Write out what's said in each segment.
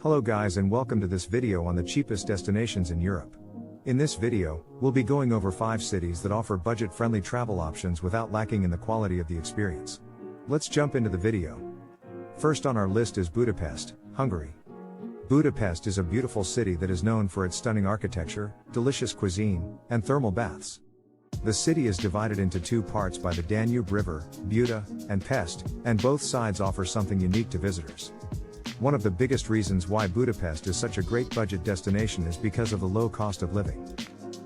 Hello guys and welcome to this video on the cheapest destinations in Europe. In this video, we'll be going over 5 cities that offer budget-friendly travel options without lacking in the quality of the experience. Let's jump into the video. First on our list is Budapest, Hungary. Budapest is a beautiful city that is known for its stunning architecture, delicious cuisine, and thermal baths. The city is divided into 2 parts by the Danube River, Buda, and Pest, and both sides offer something unique to visitors. One of the biggest reasons why Budapest is such a great budget destination is because of the low cost of living.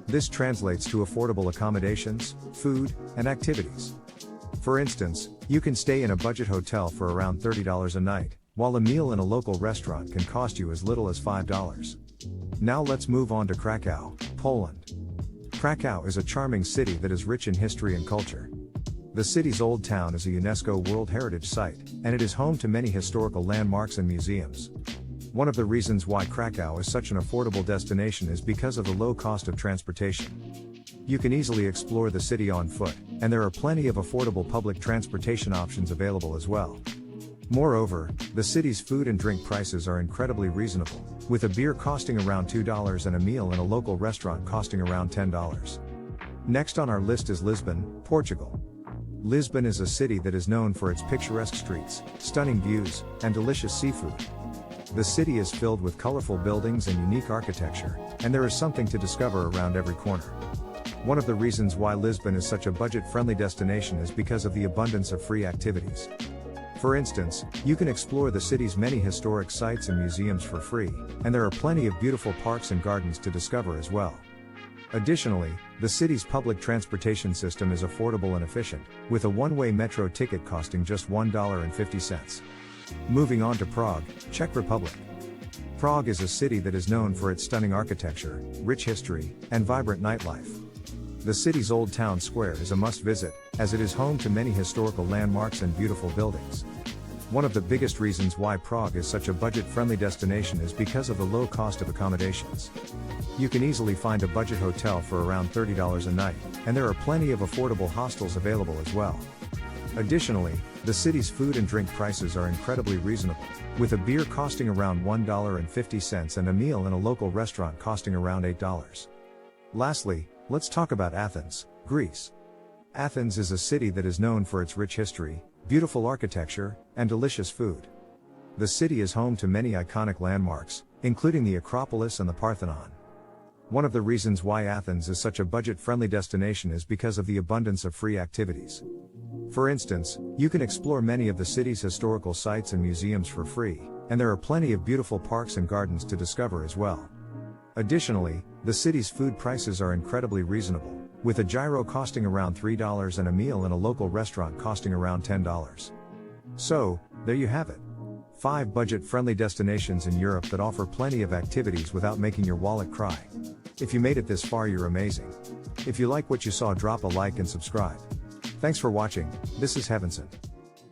This translates to affordable accommodations, food, and activities. For instance, you can stay in a budget hotel for around $30 a night, while a meal in a local restaurant can cost you as little as $5. Now let's move on to Krakow, Poland. Krakow is a charming city that is rich in history and culture. The city's old town is a UNESCO World Heritage Site, and it is home to many historical landmarks and museums. One of the reasons why Krakow is such an affordable destination is because of the low cost of transportation. You can easily explore the city on foot, and there are plenty of affordable public transportation options available as well. Moreover, the city's food and drink prices are incredibly reasonable, with a beer costing around $2 and a meal in a local restaurant costing around $10. Next on our list is Lisbon, Portugal. Lisbon is a city that is known for its picturesque streets, stunning views, and delicious seafood. The city is filled with colorful buildings and unique architecture, and there is something to discover around every corner. One of the reasons why Lisbon is such a budget-friendly destination is because of the abundance of free activities. For instance, you can explore the city's many historic sites and museums for free, and there are plenty of beautiful parks and gardens to discover as well. Additionally, the city's public transportation system is affordable and efficient, with a one-way metro ticket costing just $1.50. Moving on to Prague, Czech Republic. Prague is a city that is known for its stunning architecture, rich history, and vibrant nightlife. The city's old town square is a must-visit, as it is home to many historical landmarks and beautiful buildings. One of the biggest reasons why Prague is such a budget-friendly destination is because of the low cost of accommodations. You can easily find a budget hotel for around $30 a night, and there are plenty of affordable hostels available as well. Additionally, the city's food and drink prices are incredibly reasonable, with a beer costing around $1.50 and a meal in a local restaurant costing around $8. Lastly, let's talk about Athens, Greece. Athens is a city that is known for its rich history, beautiful architecture, and delicious food. The city is home to many iconic landmarks, including the Acropolis and the Parthenon. One of the reasons why Athens is such a budget-friendly destination is because of the abundance of free activities. For instance, you can explore many of the city's historical sites and museums for free, and there are plenty of beautiful parks and gardens to discover as well. Additionally, the city's food prices are incredibly reasonable, with a gyro costing around $3 and a meal in a local restaurant costing around $10. So, there you have it. 5 budget-friendly destinations in Europe that offer plenty of activities without making your wallet cry. If you made it this far, you're amazing. If you like what you saw, drop a like and subscribe. Thanks for watching. This is Heavenson.